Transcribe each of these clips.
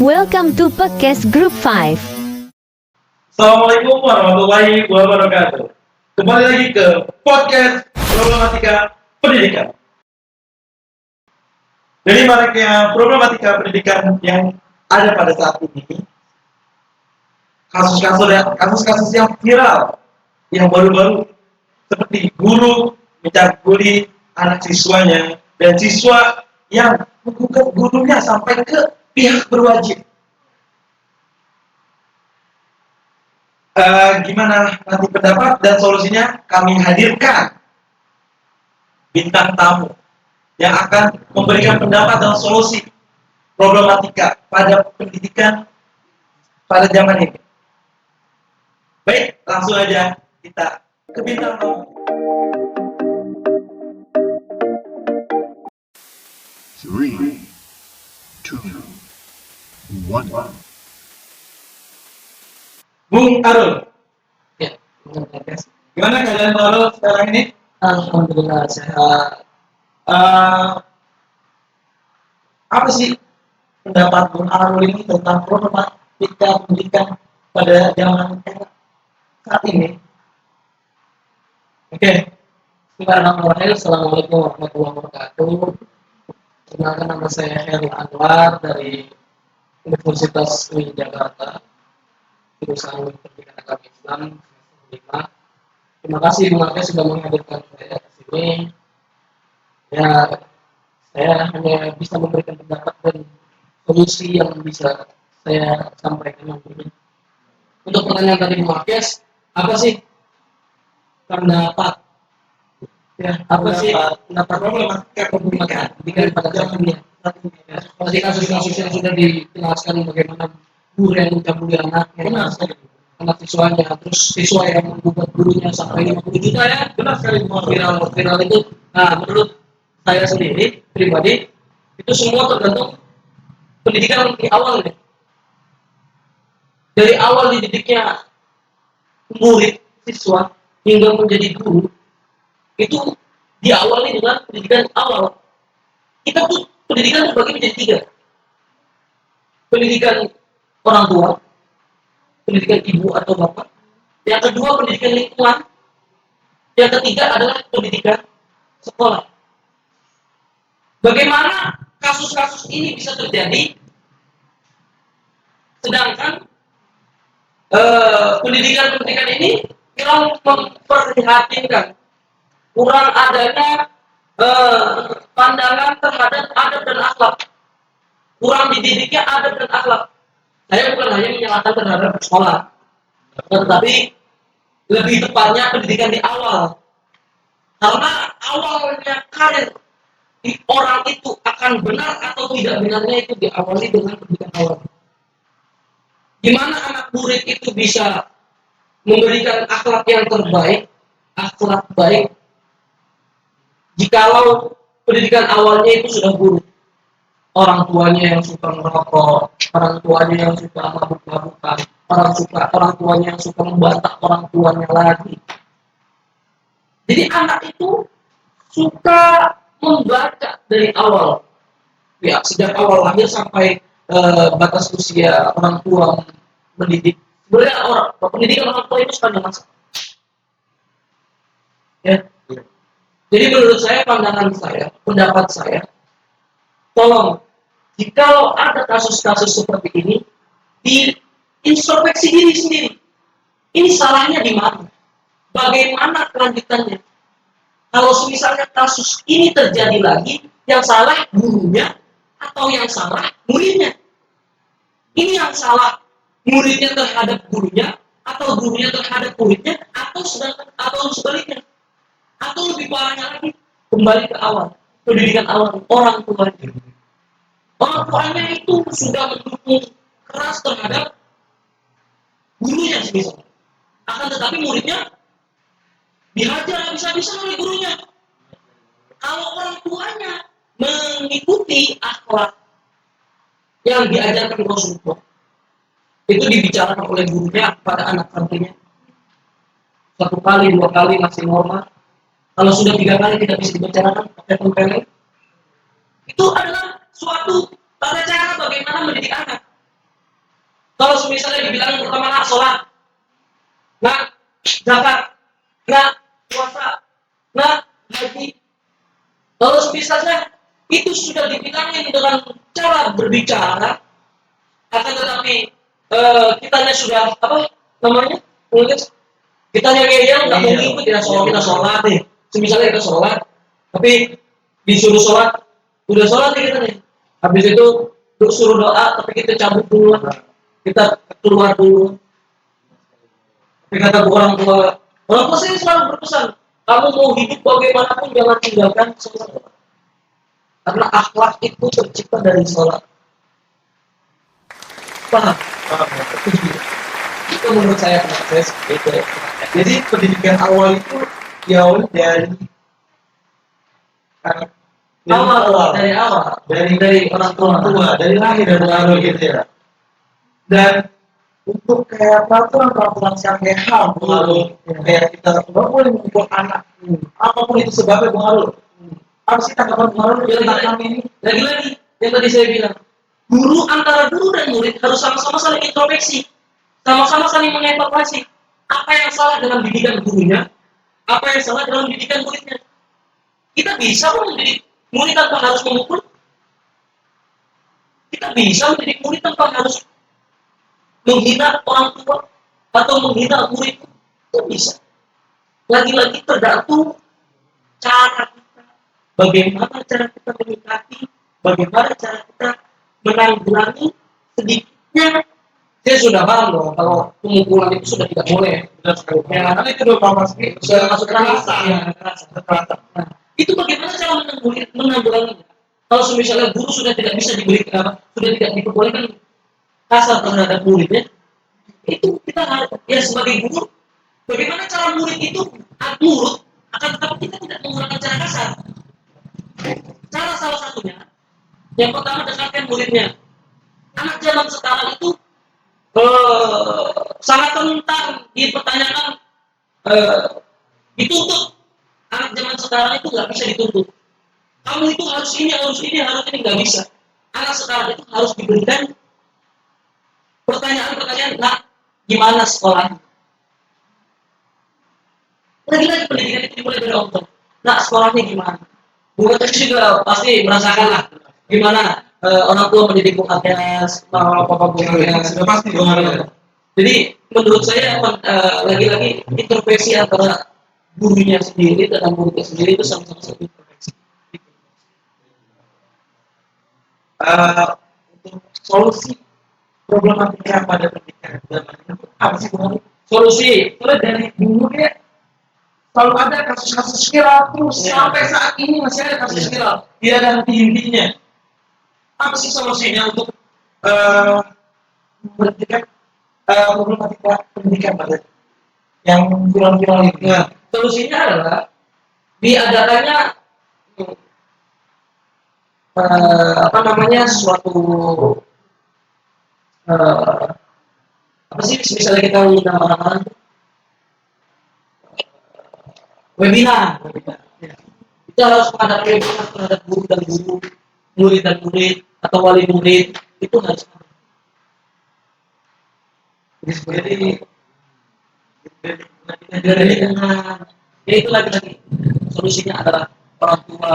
Welcome to podcast Group 5. Assalamualaikum warahmatullahi wabarakatuh. Kembali lagi ke podcast Problematika Pendidikan. Dari maraknya problematika pendidikan yang ada pada saat ini, kasus-kasus yang viral, yang baru-baru, seperti guru mencabuli anak siswanya dan siswa yang menggugat gurunya sampai ke pihak berwajib. Gimana nanti pendapat dan solusinya, kami hadirkan bintang tamu yang akan memberikan pendapat dan solusi problematika pada pendidikan pada zaman ini. Baik, langsung aja kita ke bintang tamu. 3, 2, 1. Bung Arul. Ya, gimana keadaan Bung Arul sekarang ini? Alhamdulillah sehat. Apa sih pendapat Bung Arul ini tentang problematika pendidikan pada zaman saat ini? Oke. Bismillahirrahmanirrahim. Assalamualaikum warahmatullahi wabarakatuh. Perkenalkan, nama saya Herul Anwar dari Universitas UI Jakarta, jurusan Pendidikan Agama Islam semester 5. Terima kasih Bung Arya sudah menghadirkan saya ke sini. Ya, saya hanya bisa memberikan pendapat dan solusi yang bisa saya sampaikan nantinya. Untuk pertanyaan tadi Bung Marques, apa sih pendapat? Ya, apa sih pendapat Problematika pendidikan pada zaman ini? Ya, seperti kasus-kasus yang sudah dijelaskan bagaimana guru yang mencabuli anaknya, anak siswanya, terus siswa yang menggugat gurunya sampai 50 juta ya, benar sekali viral itu. Nah, menurut saya sendiri pribadi itu semua tergantung pendidikan di awal nih. Dari awal dididiknya murid siswa hingga menjadi guru itu diawali dengan pendidikan awal. Kita tuh pendidikan terbagi menjadi 3. Pendidikan orang tua, pendidikan ibu atau bapak. Yang kedua pendidikan lingkungan. Yang ketiga adalah pendidikan sekolah. Bagaimana kasus-kasus ini bisa terjadi? Sedangkan pendidikan ini kurang memperhatikan, kurang adanya pandangan terhadap adab dan akhlak, kurang dididiknya adab dan akhlak. Saya bukan hanya menyalahkan terhadap sekolah, tetapi lebih tepatnya pendidikan di awal. Karena awalnya karir di orang itu akan benar atau tidak benarnya itu diawali dengan pendidikan awal. Gimana anak murid itu bisa memberikan akhlak yang terbaik, akhlak baik, jikalau pendidikan awalnya itu sudah buruk. Orang tuanya yang suka merokok, orang tuanya yang suka mabuk-mabukan, orang tuanya yang suka membantah orang tuanya lagi. Jadi anak itu suka membaca dari awal, ya sejak awal lahir sampai batas usia orang tua mendidik. Sebenarnya pendidikan orang tua itu sepanjang masa. Ya. Jadi menurut saya, pandangan saya, pendapat saya, tolong, jikalau ada kasus-kasus seperti ini, diintrospeksi diri sendiri. Ini salahnya di mana? Bagaimana kelanjutannya? Kalau misalnya kasus ini terjadi lagi, yang salah gurunya atau yang salah muridnya? Ini yang salah muridnya terhadap gurunya, atau gurunya terhadap muridnya, atau sebaliknya? Atau lebih parahnya lagi, kembali ke awal, pendidikan awal, orang tuanya. Orang tuanya itu sudah mendukung keras terhadap gurunya misalnya. Akan tetapi muridnya dihajar habis-habisan oleh gurunya. Kalau orang tuanya mengikuti akhlak yang diajarkan Rasulullah, itu dibicarakan oleh gurunya pada anak santrinya. 1 kali, 2 kali masih normal. Kalau sudah 3 kali tidak bisa dibicarakan pakai tempeleng. Itu adalah suatu tata cara bagaimana mendidik anak. misalnya dibilang pertama nak sholat, nak zakat, nak puasa, nak haji. Kalau misalnya itu sudah dibilangin dengan cara berbicara, akan tetapi kitanya sudah apa namanya? Kitanya kayak nggak mau ikut ya soal kita sholat nih. Misalnya kita sholat, tapi disuruh sholat, udah sholat nih kita nih. Habis itu suruh doa, tapi kita cabut dulu, kita keluar dulu. Tapi kata orang tua saya selalu berpesan, kamu mau hidup bagaimanapun jangan tinggalkan sholat. Karena akhlak itu tercipta dari sholat. Paham? Itu menurut saya seperti itu. Jadi pendidikan awal itu diawali dari Awal dari orang tua, dari lahir dan baru gitu ya. Dan untuk kayak peraturan yang kayak HAM pengaruh, kayak kita nggak boleh memukul anak, apapun itu sebabnya pengaruh. Apa sih tanggapan pengaruh tentang kami ini? Lagi-lagi yang tadi saya bilang, antara guru dan murid harus sama-sama saling introspeksi, sama-sama saling mengevaluasi apa yang salah dalam didikan gurunya, apa yang salah dalam didikan muridnya. Kita bisa mendidik murid tanpa harus memukul. Kita bisa mendidik murid tanpa harus menghina orang tua atau menghina murid. Itu bisa. Lagi-lagi tergantung cara kita, bagaimana cara kita menyikapi, bagaimana cara kita menanggulangi sedikitnya. Saya sudah paham loh kalau pemukulan itu sudah tidak boleh. Ya, karena itu udah pasti Sudah masuk kerasa. Nah, Itu bagaimana cara menanggulanginya? Kalau misalnya guru sudah tidak bisa sudah tidak diperbolehkan kasar terhadap muridnya, itu kita harus ya sebagai guru, bagaimana cara murid itu nurut, akan tetapi kita tidak menggunakan cara kasar. Cara salah satunya, yang pertama dekatkan muridnya. Anak zaman sekarang itu sangat tentang dipertanyakan, dituntut. Anak zaman sekarang itu nggak bisa dituntut. Kamu itu harus ini nggak bisa. Anak sekarang itu harus diberikan pertanyaan, nah gimana sekolahnya? Lagi-lagi pendidikan itu dimulai dari orang tua. Nah sekolahnya gimana? Bukan itu juga pasti merasakan lah gimana orang tua mendidik Bung Atyas, Papa Bung Atyas, sudah pasti pengaruhnya. Jadi menurut saya lagi-lagi introspeksi antara gurunya sendiri dan muridnya sendiri itu sama-sama satu introspeksi. Untuk solusi problematika pada pendidikan zaman ini apa sih Bung? Solusi Mulai dari dulu ya selalu ada kasus-kasus viral terus sampai saat ini masih ada kasus viral. Tidak ada henti-hentinya. Apa sih solusinya untuk memberhentikan problematika pendidikan pada yang viral-viral ini? Nah, solusinya adalah diadakannya suatu apa sih misalnya kita undang orang-orang webinar. Kita harus mengadakan webinar terhadap guru dan guru, murid dan murid atau wali murid, itu harus ada. Jadi dengan ya itu lagi solusinya adalah orang tua,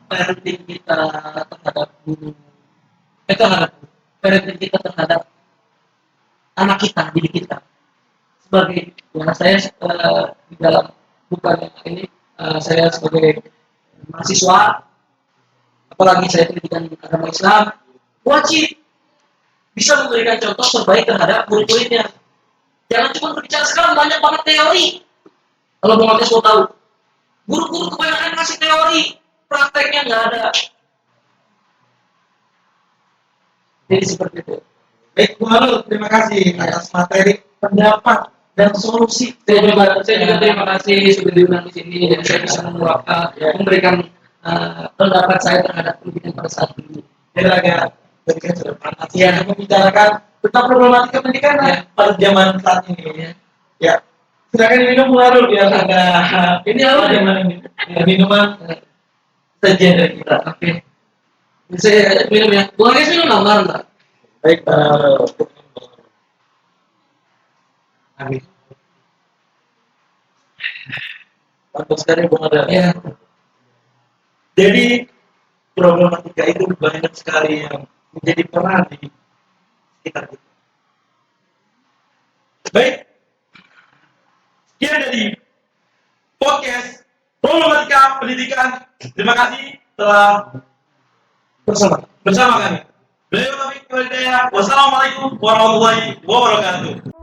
parenting kita terhadap guru, parenting kita terhadap anak kita, diri kita. Sebagai saya di dalam bukan ini saya sebagai mahasiswa, apalagi saya pendidikan agama Islam, wajib bisa memberikan contoh terbaik terhadap murid-muridnya. Jangan cuma berbicara sekarang banyak banget teori. Kalau Bung Atyas mau tahu, guru-guru kebanyakan kasih teori, prakteknya nggak ada. Jadi seperti itu. Baik, Bung Alul, terima kasih atas materi, pendapat, dan solusi. Saya juga terima kasih sudah diundang di sini dan saya bisa memberikan pendapat saya terhadap pendidikan pada saat ini. Jadi agak berikan sudut yang membicarakan tentang problematika pendidikan pada zaman saat ini. Ya, silakan diminum Bung Alul biar ada Ini apa zaman ini? Minuman sajian dari kita. Oke. Saya minum ya. Bung Atyas minum nggak? Baik, Amin. Mantap sekali Bung Adel. Ya. Jadi problematika itu banyak sekali yang menjadi peran di sekitar kita. Baik, sekian dari podcast problematika pendidikan. Terima kasih telah bersama kami. Wassalamualaikum warahmatullahi wabarakatuh.